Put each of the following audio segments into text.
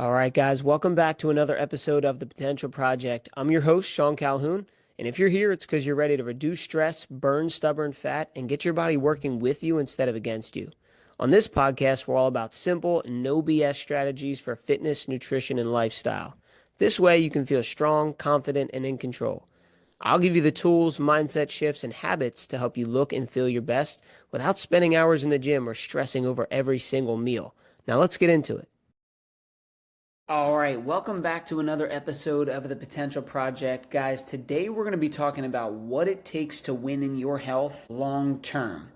All right, guys, welcome back to another episode of The Potential Project. I'm your host, Sean Calhoun, and if you're here, it's because you're ready to reduce stress, burn stubborn fat, and get your body working with you instead of against you. On this podcast, we're all about simple, no BS strategies for fitness, nutrition, and lifestyle. This way, you can feel strong, confident, and in control. I'll give you the tools, mindset shifts, and habits to help you look and feel your best without spending hours in the gym or stressing over every single meal. Now, let's get into it. All right, welcome back to another episode of The Potential Project. Guys, today we're going to be talking about what it takes to win in your health long term.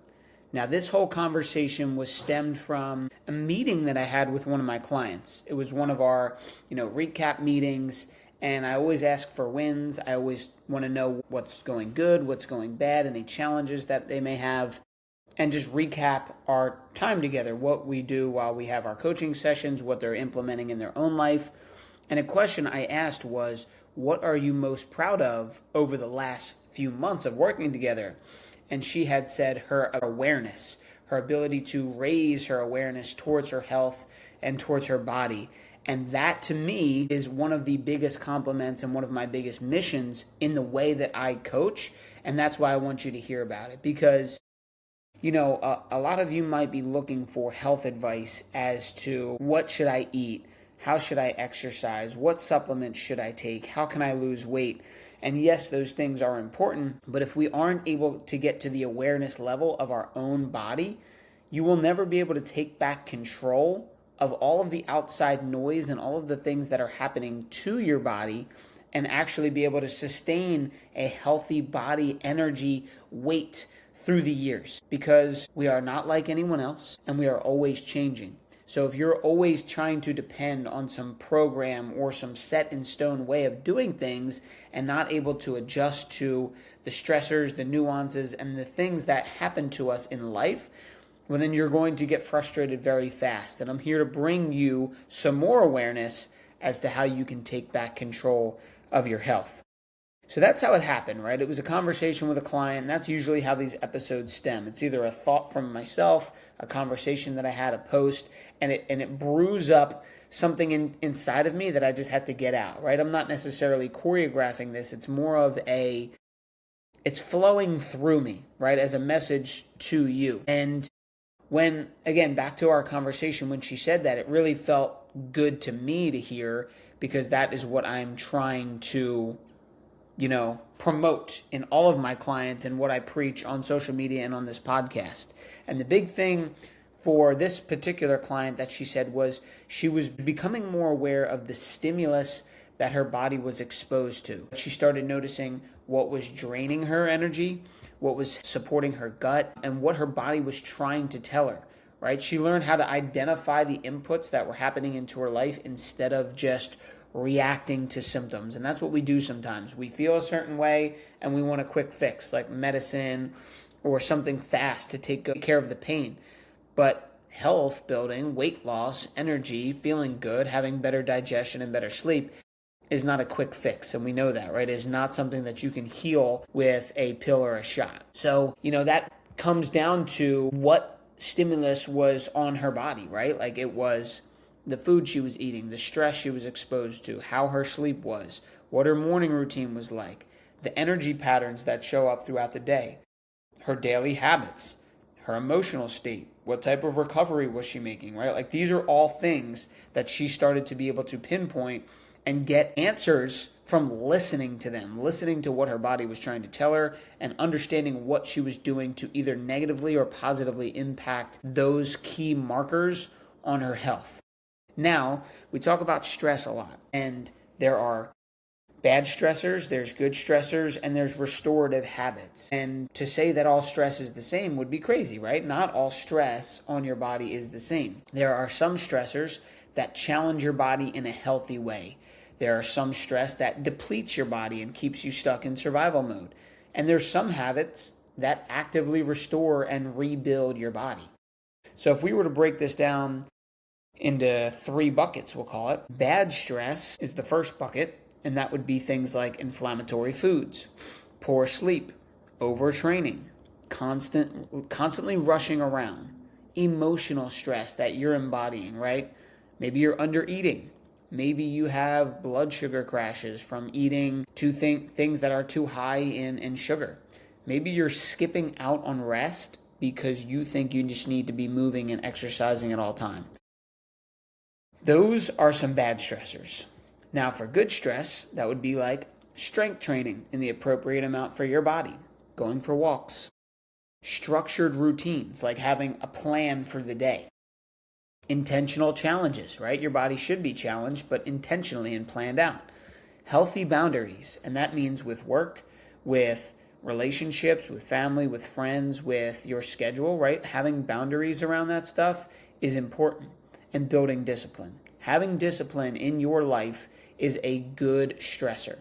Now, this whole conversation was stemmed from a meeting that I had with one of my clients. It was one of our, recap meetings, and I always ask for wins. I always want to know what's going good, what's going bad, any challenges that they may have, and just recap our time together, what we do while we have our coaching sessions, what they're implementing in their own life. And a question I asked was, what are you most proud of over the last few months of working together? And she had said her awareness, her ability to raise her awareness towards her health and towards her body. And that to me is one of the biggest compliments and one of my biggest missions in the way that I coach. And that's why I want you to hear about it, because a lot of you might be looking for health advice as to what should I eat, how should I exercise, what supplements should I take, how can I lose weight? And yes, those things are important, but if we aren't able to get to the awareness level of our own body, you will never be able to take back control of all of the outside noise and all of the things that are happening to your body and actually be able to sustain a healthy body, energy, weight through the years, because we are not like anyone else and we are always changing. So if you're always trying to depend on some program or some set in stone way of doing things and not able to adjust to the stressors, the nuances, and the things that happen to us in life, well, then you're going to get frustrated very fast. And I'm here to bring you some more awareness as to how you can take back control of your health. So that's how it happened, right? It was a conversation with a client. And that's usually how these episodes stem. It's either a thought from myself, a conversation that I had, a post, and it brews up something inside of me that I just had to get out, right? I'm not necessarily choreographing this. It's more of it's flowing through me, right, as a message to you. And when, again, back to our conversation, when she said that, it really felt good to me to hear, because that is what I'm trying to promote in all of my clients and what I preach on social media and on this podcast. And the big thing for this particular client that she said was she was becoming more aware of the stimulus that her body was exposed to. She started noticing what was draining her energy, what was supporting her gut, and what her body was trying to tell her, right? She learned how to identify the inputs that were happening into her life instead of just reacting to symptoms. And that's what we do sometimes. We feel a certain way and we want a quick fix, like medicine or something fast to take care of the pain. But health building, weight loss, energy, feeling good, having better digestion and better sleep is not a quick fix. And we know that, right? It's not something that you can heal with a pill or a shot. So, that comes down to what stimulus was on her body, right? Like it was the food she was eating, the stress she was exposed to, how her sleep was, what her morning routine was like, the energy patterns that show up throughout the day, her daily habits, her emotional state, what type of recovery was she making, right? Like these are all things that she started to be able to pinpoint and get answers from listening to them, listening to what her body was trying to tell her and understanding what she was doing to either negatively or positively impact those key markers on her health. Now, we talk about stress a lot, and there are bad stressors, there's good stressors, and there's restorative habits. And to say that all stress is the same would be crazy, right? Not all stress on your body is the same. There are some stressors that challenge your body in a healthy way. There are some stress that depletes your body and keeps you stuck in survival mode. And there's some habits that actively restore and rebuild your body. So if we were to break this down into 3 buckets, we'll call it. Bad stress is the first bucket, and that would be things like inflammatory foods, poor sleep, overtraining, constantly rushing around, emotional stress that you're embodying, right? Maybe you're under eating, Maybe you have blood sugar crashes from eating things that are too high in sugar. Maybe you're skipping out on rest because you think you just need to be moving and exercising at all times. Those are some bad stressors. Now, for good stress, that would be like strength training in the appropriate amount for your body, going for walks, structured routines like having a plan for the day, intentional challenges, right? Your body should be challenged, but intentionally and planned out. Healthy boundaries, and that means with work, with relationships, with family, with friends, with your schedule, right? Having boundaries around that stuff is important. And building discipline. Having discipline in your life is a good stressor.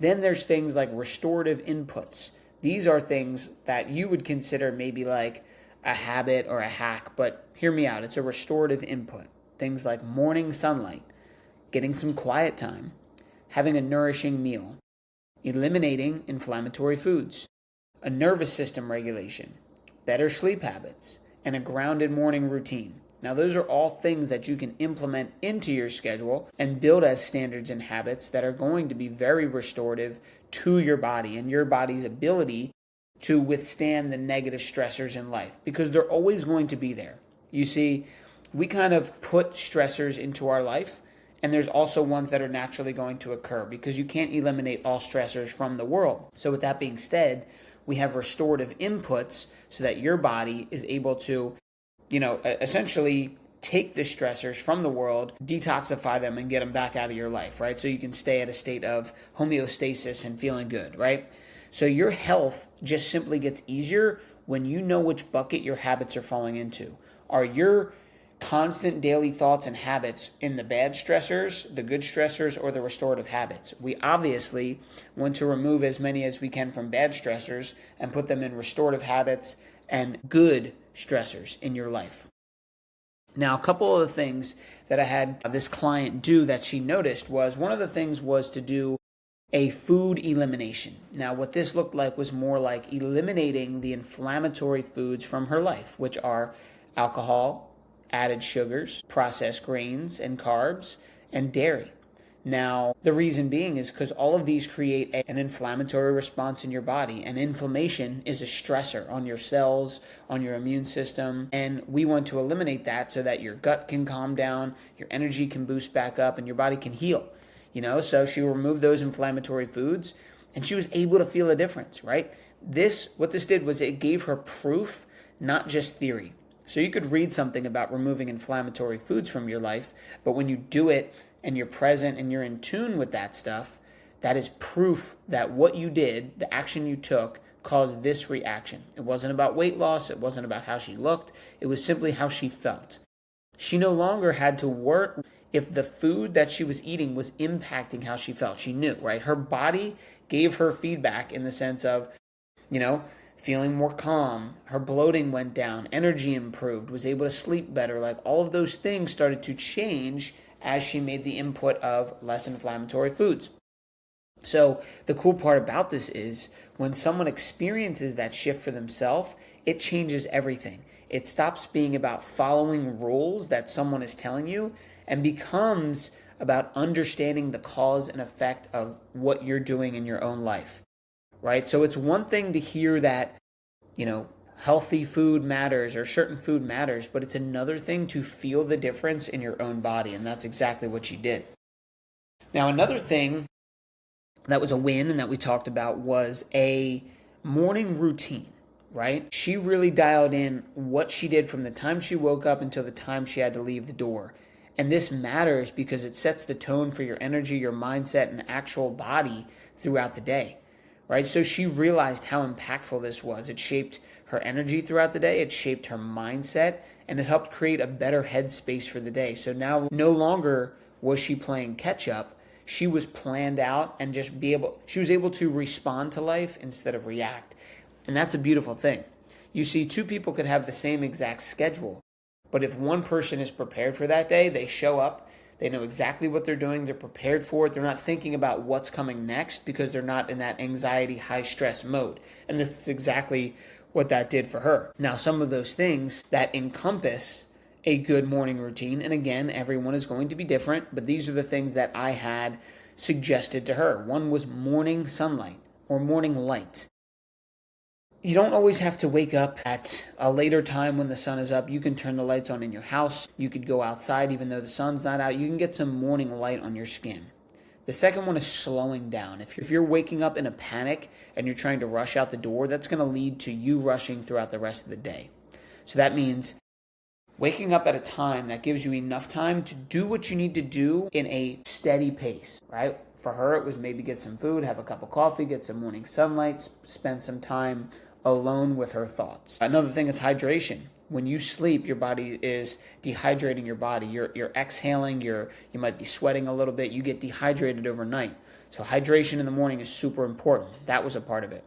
Then there's things like restorative inputs. These are things that you would consider maybe like a habit or a hack, but hear me out. It's a restorative input. Things like morning sunlight, getting some quiet time, having a nourishing meal, eliminating inflammatory foods, a nervous system regulation, better sleep habits, and a grounded morning routine. Now, those are all things that you can implement into your schedule and build as standards and habits that are going to be very restorative to your body and your body's ability to withstand the negative stressors in life, because they're always going to be there. You see, we kind of put stressors into our life, and there's also ones that are naturally going to occur because you can't eliminate all stressors from the world. So with that being said, we have restorative inputs so that your body is able to essentially take the stressors from the world, detoxify them, and get them back out of your life, right? So you can stay at a state of homeostasis and feeling good, right? So your health just simply gets easier when you know which bucket your habits are falling into. Are your constant daily thoughts and habits in the bad stressors, the good stressors, or the restorative habits? We obviously want to remove as many as we can from bad stressors and put them in restorative habits and good stressors in your life. Now, a couple of the things that I had this client do that she noticed was, one of the things was to do a food elimination. Now, what this looked like was more like eliminating the inflammatory foods from her life, which are alcohol, added sugars, processed grains and carbs, and dairy. Now, the reason being is because all of these create an inflammatory response in your body, and inflammation is a stressor on your cells, on your immune system, and we want to eliminate that so that your gut can calm down, your energy can boost back up, and your body can heal. So she removed those inflammatory foods, and she was able to feel a difference, right? What this did was it gave her proof, not just theory. So you could read something about removing inflammatory foods from your life, but when you do it and you're present and you're in tune with that stuff, that is proof that what you did, the action you took, caused this reaction. It wasn't about weight loss. It wasn't about how she looked. It was simply how she felt. She no longer had to work if the food that she was eating was impacting how she felt. She knew, right? Her body gave her feedback in the sense of, feeling more calm. Her bloating went down, energy improved, was able to sleep better. Like, all of those things started to change as she made the input of less inflammatory foods. So the cool part about this is when someone experiences that shift for themselves, it changes everything. It stops being about following rules that someone is telling you and becomes about understanding the cause and effect of what you're doing in your own life, right? So it's one thing to hear that, healthy food matters or certain food matters, but it's another thing to feel the difference in your own body, and that's exactly what she did. Now, another thing that was a win and that we talked about was a morning routine, right? She really dialed in what she did from the time she woke up until the time she had to leave the door. And this matters because it sets the tone for your energy, your mindset, and actual body throughout the day, right? So she realized how impactful this was. It shaped her energy throughout the day, it shaped her mindset, and it helped create a better headspace for the day. So now no longer was she playing catch up. She was planned out and she was able to respond to life instead of react. And that's a beautiful thing. You see, two people could have the same exact schedule, but if one person is prepared for that day, they show up, they know exactly what they're doing, they're prepared for it, they're not thinking about what's coming next because they're not in that anxiety, high stress mode. And this is exactly what that did for her. Now, some of those things that encompass a good morning routine. And again, everyone is going to be different, but these are the things that I had suggested to her. One was morning sunlight or morning light. You don't always have to wake up at a later time when the sun is up. You can turn the lights on in your house. You could go outside even though the sun's not out. You can get some morning light on your skin. The second one is slowing down. If you're waking up in a panic and you're trying to rush out the door, that's going to lead to you rushing throughout the rest of the day. So that means waking up at a time that gives you enough time to do what you need to do in a steady pace, right? For her, it was maybe get some food, have a cup of coffee, get some morning sunlight, spend some time alone with her thoughts. Another thing is hydration. When you sleep, your body is dehydrating your body. You're exhaling, you might be sweating a little bit, you get dehydrated overnight. So hydration in the morning is super important. That was a part of it.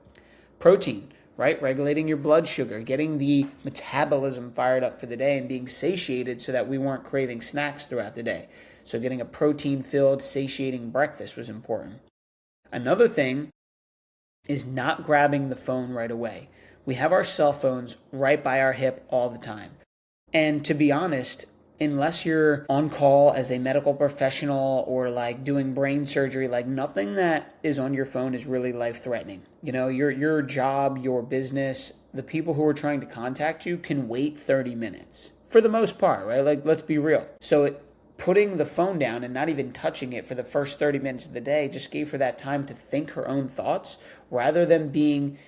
Protein, right? Regulating your blood sugar, getting the metabolism fired up for the day and being satiated so that we weren't craving snacks throughout the day. So getting a protein-filled, satiating breakfast was important. Another thing is not grabbing the phone right away. We have our cell phones right by our hip all the time. And to be honest, unless you're on call as a medical professional or like doing brain surgery, like nothing that is on your phone is really life-threatening. You know, your job, your business, the people who are trying to contact you can wait 30 minutes for the most part, right? Like, let's be real. So putting the phone down and not even touching it for the first 30 minutes of the day just gave her that time to think her own thoughts rather than being,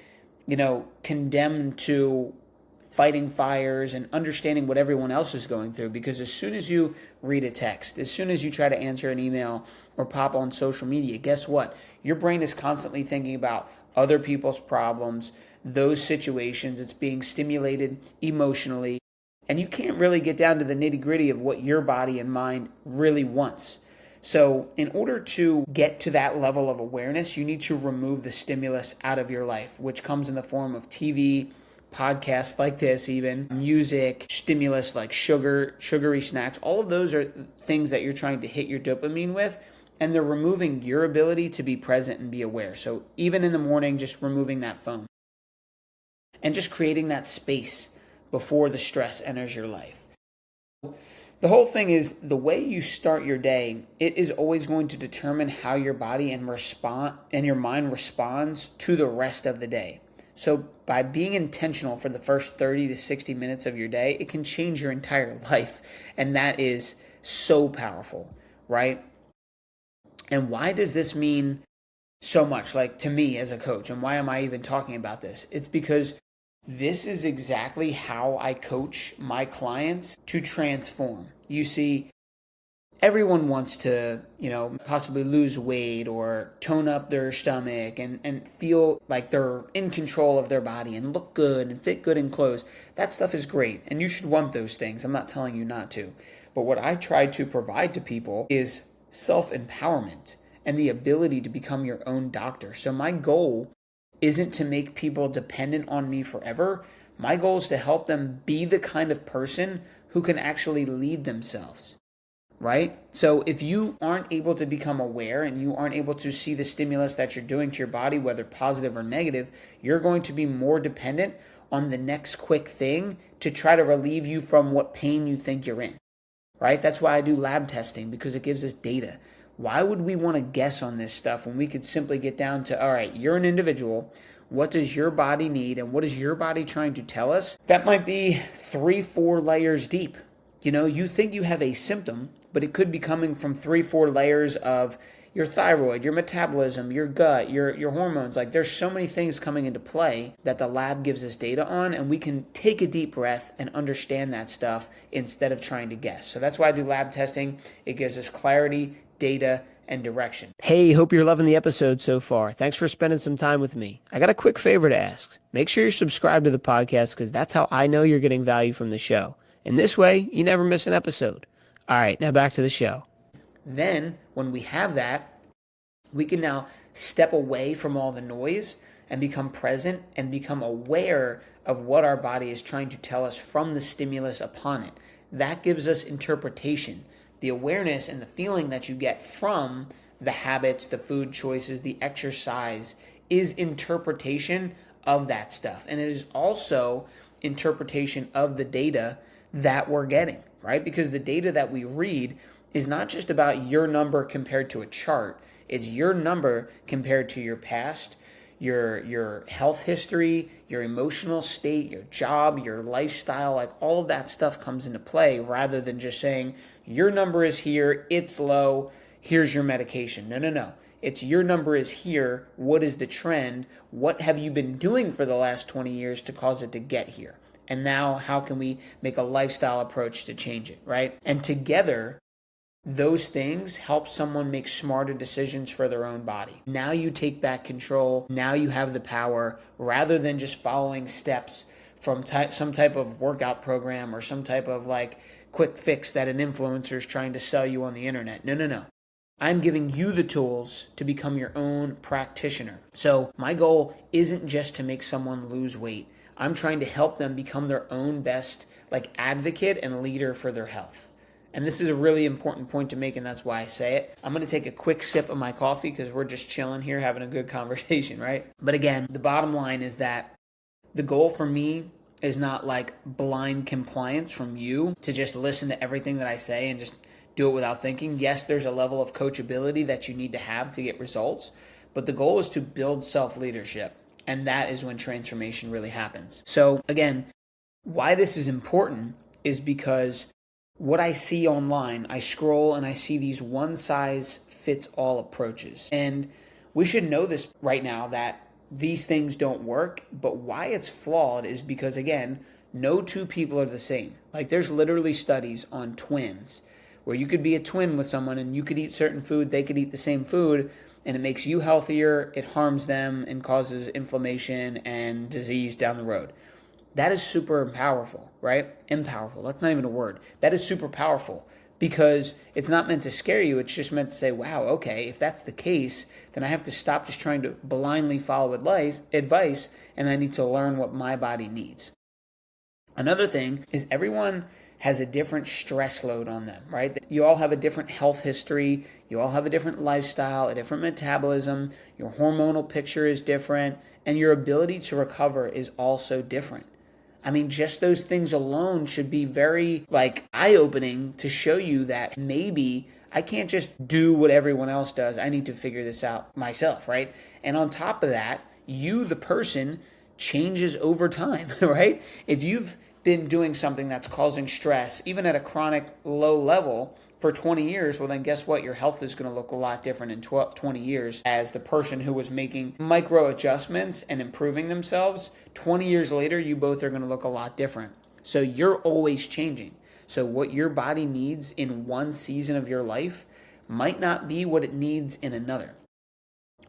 condemned to fighting fires and understanding what everyone else is going through. Because as soon as you read a text, as soon as you try to answer an email or pop on social media, guess what? Your brain is constantly thinking about other people's problems, those situations. It's being stimulated emotionally. And you can't really get down to the nitty-gritty of what your body and mind really wants. So in order to get to that level of awareness, you need to remove the stimulus out of your life, which comes in the form of TV, podcasts like this even, music, stimulus like sugary snacks. All of those are things that you're trying to hit your dopamine with, and they're removing your ability to be present and be aware. So even in the morning, just removing that phone and just creating that space before the stress enters your life. The whole thing is the way you start your day, it is always going to determine how your body and your mind responds to the rest of the day. So by being intentional for the first 30 to 60 minutes of your day, it can change your entire life. And that is so powerful, right? And why does this mean so much, like to me as a coach? And why am I even talking about this? It's because this is exactly how I coach my clients to transform. You see, everyone wants to, possibly lose weight or tone up their stomach and feel like they're in control of their body and look good and fit good in clothes. That stuff is great, and you should want those things. I'm not telling you not to. But what I try to provide to people is self-empowerment and the ability to become your own doctor. So my goal isn't to make people dependent on me forever. My goal is to help them be the kind of person who can actually lead themselves, right? So if you aren't able to become aware and you aren't able to see the stimulus that you're doing to your body, whether positive or negative, you're going to be more dependent on the next quick thing to try to relieve you from what pain you think you're in, right? That's why I do lab testing, because it gives us data. Why would we want to guess on this stuff when we could simply get down to, all right, you're an individual. What does your body need? And what is your body trying to tell us? That might be 3-4 layers deep. You think you have a symptom, but it could be coming from 3-4 layers of your thyroid, your metabolism, your gut, your hormones. Like, there's so many things coming into play that the lab gives us data on, and we can take a deep breath and understand that stuff instead of trying to guess. So that's why I do lab testing. It gives us clarity, data, and direction. Hey, hope you're loving the episode so far. Thanks for spending some time with me. I got a quick favor to ask. Make sure you're subscribed to the podcast, because that's how I know you're getting value from the show. And this way, you never miss an episode. All right, now back to the show. Then, when we have that, we can now step away from all the noise and become present and become aware of what our body is trying to tell us from the stimulus upon it. That gives us interpretation. The awareness and the feeling that you get from the habits, the food choices, the exercise is interpretation of that stuff. And it is also interpretation of the data that we're getting, right? Because the data that we read is not just about your number compared to a chart, it's your number compared to your past, your health history, your emotional state, your job, your lifestyle, like all of that stuff comes into play rather than just saying your number is here, it's low, here's your medication. No, no, no. It's your number is here. What is the trend? What have you been doing for the last 20 years to cause it to get here? And now how can we make a lifestyle approach to change it, right? And together, those things help someone make smarter decisions for their own body. Now you take back control. Now you have the power rather than just following steps from some type of workout program or some type of like quick fix that an influencer is trying to sell you on the internet. No, no, no. I'm giving you the tools to become your own practitioner. So my goal isn't just to make someone lose weight. I'm trying to help them become their own best like advocate and leader for their health. And this is a really important point to make, and that's why I say it. I'm going to take a quick sip of my coffee because we're just chilling here having a good conversation, right? But again, the bottom line is that the goal for me is not like blind compliance from you to just listen to everything that I say and just do it without thinking. Yes, there's a level of coachability that you need to have to get results, but the goal is to build self-leadership, and that is when transformation really happens. So again, why this is important is because what I see online, I scroll and I see these one-size-fits-all approaches. And we should know this right now that these things don't work, but why it's flawed is because, again, no two people are the same. Like there's literally studies on twins where you could be a twin with someone and you could eat certain food, they could eat the same food, and it makes you healthier, it harms them, and causes inflammation and disease down the road. That is super powerful, right? Empowerful. That's not even a word. That is super powerful because it's not meant to scare you. It's just meant to say, wow, okay, if that's the case, then I have to stop just trying to blindly follow advice, and I need to learn what my body needs. Another thing is everyone has a different stress load on them, right? You all have a different health history. You all have a different lifestyle, a different metabolism. Your hormonal picture is different, and your ability to recover is also different. I mean, just those things alone should be very eye-opening to show you that maybe I can't just do what everyone else does. I need to figure this out myself, right? And on top of that, you, the person, changes over time, right? If you've been doing something that's causing stress, even at a chronic low level for 20 years, well then guess what? Your health is going to look a lot different in 20 years as the person who was making micro adjustments and improving themselves. 20 years later, you both are going to look a lot different. So you're always changing. So what your body needs in one season of your life might not be what it needs in another.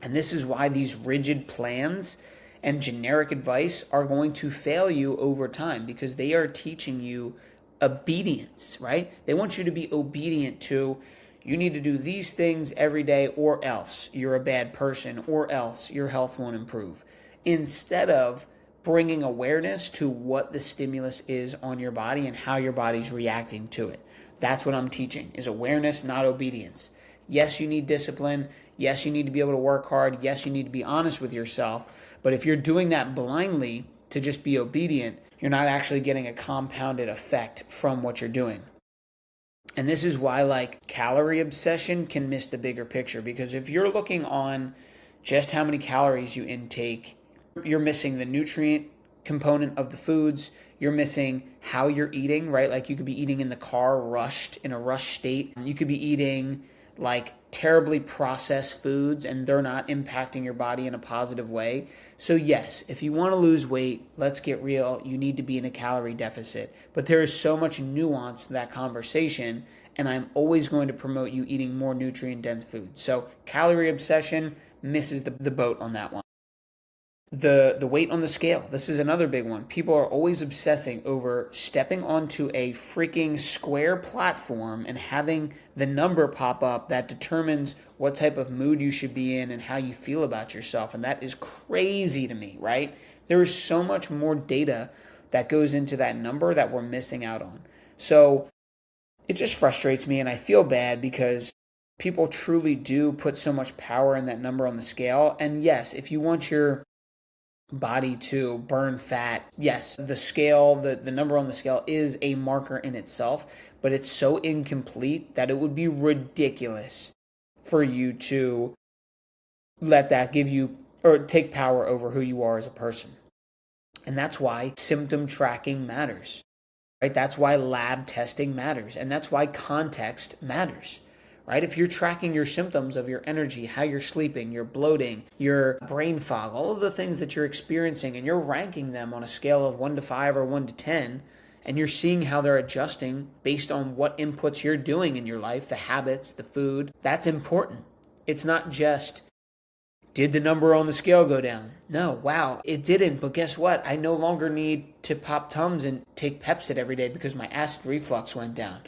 And this is why these rigid plans and generic advice are going to fail you over time because they are teaching you obedience, right? They want you to be obedient to, you need to do these things every day or else you're a bad person or else your health won't improve. Instead of bringing awareness to what the stimulus is on your body and how your body's reacting to it. That's what I'm teaching, is awareness, not obedience. Yes, you need discipline. Yes, you need to be able to work hard. Yes, you need to be honest with yourself. But if you're doing that blindly to just be obedient, you're not actually getting a compounded effect from what you're doing. And this is why calorie obsession can miss the bigger picture, because if you're looking on just how many calories you intake, you're missing the nutrient component of the foods. You're missing how you're eating, right? Like you could be eating in the car rushed, in a rushed state. You could be eating terribly processed foods and they're not impacting your body in a positive way. So yes, if you want to lose weight, let's get real, you need to be in a calorie deficit. But there is so much nuance to that conversation, and I'm always going to promote you eating more nutrient-dense foods. So calorie obsession misses the boat on that one. The weight on the scale. This is another big one. People are always obsessing over stepping onto a freaking square platform and having the number pop up that determines what type of mood you should be in and how you feel about yourself. And that is crazy to me, right? There is so much more data that goes into that number that we're missing out on. So it just frustrates me, and I feel bad because people truly do put so much power in that number on the scale. And yes, if you want your body to burn fat. Yes, the scale, the number on the scale is a marker in itself, but it's so incomplete that it would be ridiculous for you to let that give you or take power over who you are as a person. And that's why symptom tracking matters, right? That's why lab testing matters. And that's why context matters, right? If you're tracking your symptoms of your energy, how you're sleeping, your bloating, your brain fog, all of the things that you're experiencing, and you're ranking them on a scale of 1 to 5 or 1 to 10, and you're seeing how they're adjusting based on what inputs you're doing in your life, the habits, the food, that's important. It's not just, did the number on the scale go down? No, wow, it didn't. But guess what? I no longer need to pop Tums and take Pepcid every day because my acid reflux went down.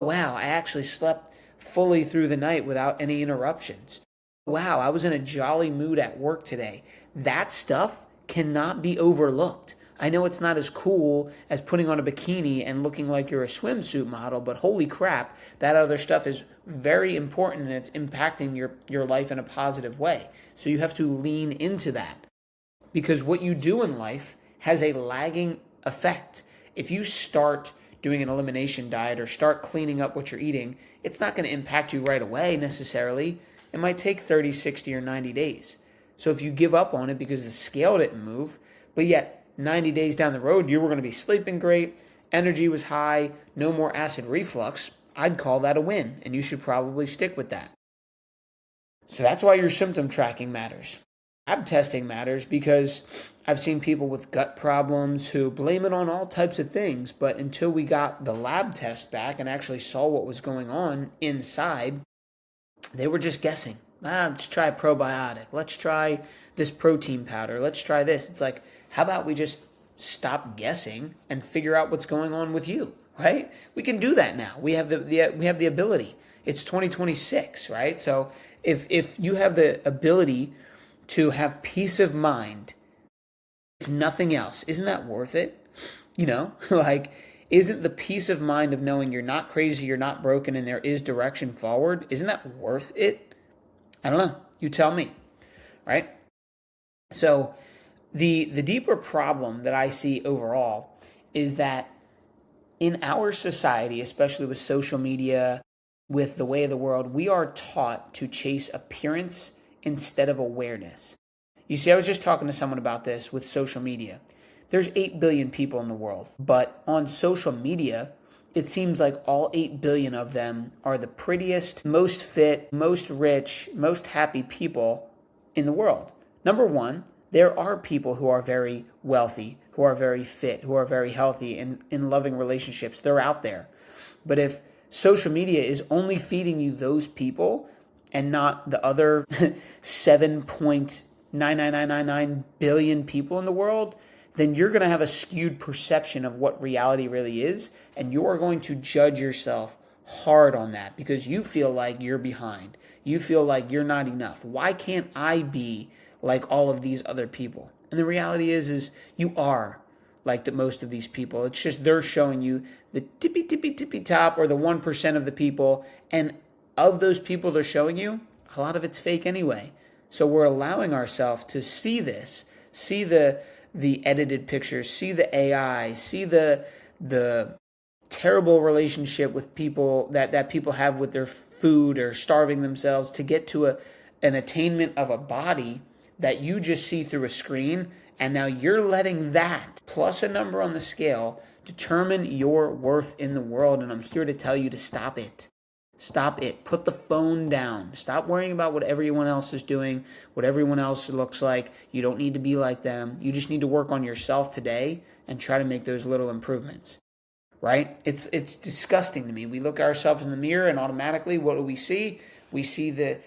Wow, I actually slept fully through the night without any interruptions. Wow, I was in a jolly mood at work today. That stuff cannot be overlooked. I know it's not as cool as putting on a bikini and looking like you're a swimsuit model, but holy crap, that other stuff is very important and it's impacting your life in a positive way. So you have to lean into that because what you do in life has a lagging effect. If you start doing an elimination diet or start cleaning up what you're eating, it's not going to impact you right away necessarily. It might take 30, 60, or 90 days. So if you give up on it because the scale didn't move, but yet 90 days down the road, you were going to be sleeping great, energy was high, no more acid reflux, I'd call that a win, and you should probably stick with that. So that's why your symptom tracking matters. Lab testing matters because I've seen people with gut problems who blame it on all types of things, but until we got the lab test back and actually saw what was going on inside, they were just guessing. Let's try a probiotic. Let's try this protein powder. Let's try this. It's like, how about we just stop guessing and figure out what's going on with you, right? We can do that now. We have the ability. It's 2026, right? So if you have the ability to have peace of mind, if nothing else, isn't that worth it? Like, isn't the peace of mind of knowing you're not crazy, you're not broken, and there is direction forward, isn't that worth it? I don't know. You tell me, right? So the deeper problem that I see overall is that in our society, especially with social media, with the way of the world, we are taught to chase appearance instead of awareness. You see, I was just talking to someone about this with social media. There's 8 billion people in the world, but on social media, it seems like all 8 billion of them are the prettiest, most fit, most rich, most happy people in the world. Number one, there are people who are very wealthy, who are very fit, who are very healthy in loving relationships. They're out there. But if social media is only feeding you those people and not the other 7.99999 billion people in the world, then you're going to have a skewed perception of what reality really is, and you are going to judge yourself hard on that because you feel like you're behind. You feel like you're not enough. Why can't I be like all of these other people? And the reality is you are like most of these people. It's just they're showing you the tippy top or the 1% of the people, and of those people they're showing you, a lot of it's fake anyway. So we're allowing ourselves to see this, see the edited pictures, see the AI, see the terrible relationship with people that people have with their food or starving themselves to get to an attainment of a body that you just see through a screen, and now you're letting that plus a number on the scale determine your worth in the world. And I'm here to tell you to stop it. Stop it. Put the phone down. Stop worrying about what everyone else is doing, what everyone else looks like. You don't need to be like them. You just need to work on yourself today and try to make those little improvements, right? It's disgusting to me. We look at ourselves in the mirror and automatically what do we see? We see the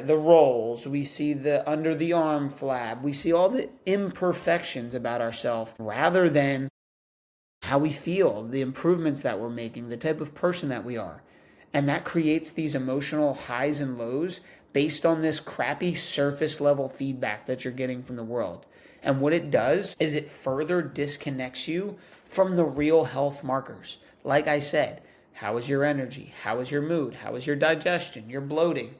rolls. We see the under the arm flab. We see all the imperfections about ourselves rather than how we feel, the improvements that we're making, the type of person that we are. And that creates these emotional highs and lows based on this crappy surface level feedback that you're getting from the world. And what it does is it further disconnects you from the real health markers. Like I said, how is your energy? How is your mood? How is your digestion? Your bloating?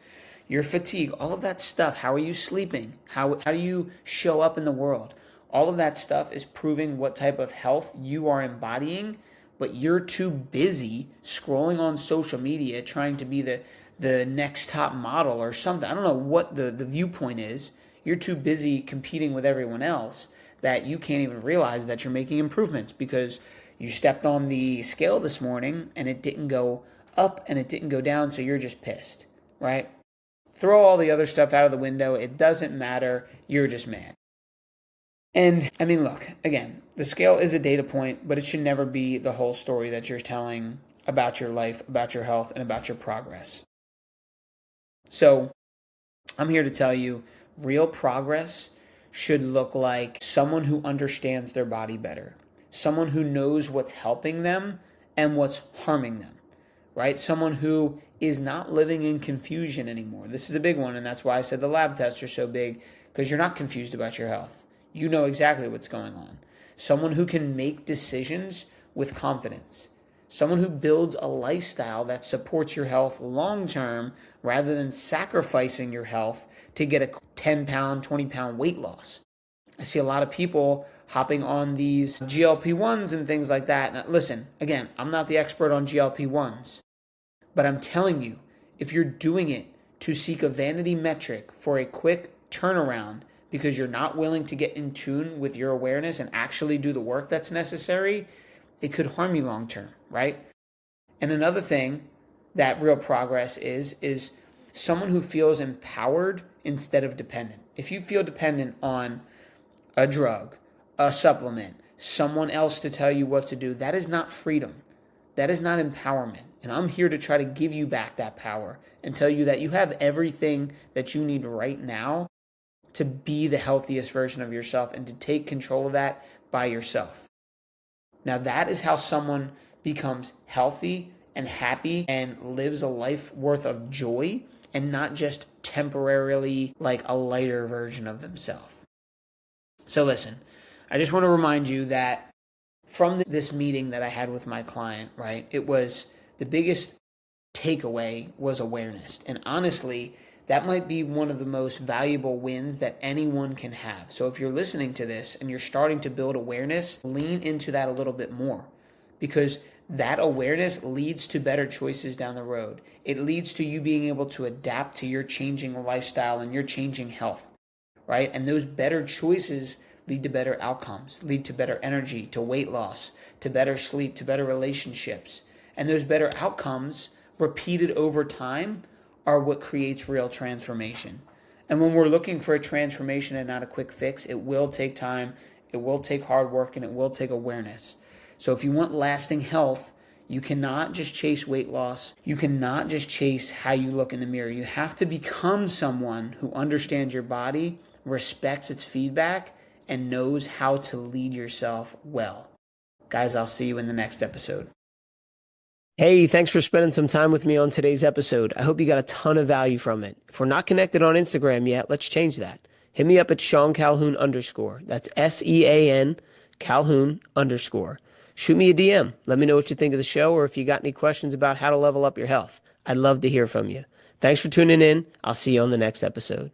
Your fatigue? All of that stuff. How are you sleeping? How do you show up in the world? All of that stuff is proving what type of health you are embodying, but you're too busy scrolling on social media trying to be the next top model or something. I don't know what the viewpoint is. You're too busy competing with everyone else that you can't even realize that you're making improvements because you stepped on the scale this morning and it didn't go up and it didn't go down, so you're just pissed, right? Throw all the other stuff out of the window. It doesn't matter. You're just mad. And I mean, look, again, the scale is a data point, but it should never be the whole story that you're telling about your life, about your health, and about your progress. So I'm here to tell you real progress should look like someone who understands their body better, someone who knows what's helping them and what's harming them, right? Someone who is not living in confusion anymore. This is a big one, and that's why I said the lab tests are so big, because you're not confused about your health. You know exactly what's going on. Someone who can make decisions with confidence. Someone who builds a lifestyle that supports your health long term rather than sacrificing your health to get a 10-pound, 20-pound weight loss. I see a lot of people hopping on these GLP-1s and things like that. Now, listen, again, I'm not the expert on GLP-1s, but I'm telling you, if you're doing it to seek a vanity metric for a quick turnaround because you're not willing to get in tune with your awareness and actually do the work that's necessary, it could harm you long term, right? And another thing that real progress is someone who feels empowered instead of dependent. If you feel dependent on a drug, a supplement, someone else to tell you what to do, that is not freedom. That is not empowerment. And I'm here to try to give you back that power and tell you that you have everything that you need right now to be the healthiest version of yourself and to take control of that by yourself. Now, that is how someone becomes healthy and happy and lives a life worth of joy and not just temporarily like a lighter version of themselves. So listen, I just want to remind you that from this meeting that I had with my client, right, it was the biggest takeaway was awareness. And honestly, that might be one of the most valuable wins that anyone can have. So if you're listening to this and you're starting to build awareness, lean into that a little bit more, because that awareness leads to better choices down the road. It leads to you being able to adapt to your changing lifestyle and your changing health, right? And those better choices lead to better outcomes, lead to better energy, to weight loss, to better sleep, to better relationships. And those better outcomes repeated over time are what creates real transformation. And when we're looking for a transformation and not a quick fix, it will take time, it will take hard work, and it will take awareness. So if you want lasting health, you cannot just chase weight loss. You cannot just chase how you look in the mirror. You have to become someone who understands your body, respects its feedback, and knows how to lead yourself well. Guys, I'll see you in the next episode. Hey, thanks for spending some time with me on today's episode. I hope you got a ton of value from it. If we're not connected on Instagram yet, let's change that. Hit me up at Sean Calhoun _. That's SEAN Calhoun _. Shoot me a DM. Let me know what you think of the show or if you got any questions about how to level up your health. I'd love to hear from you. Thanks for tuning in. I'll see you on the next episode.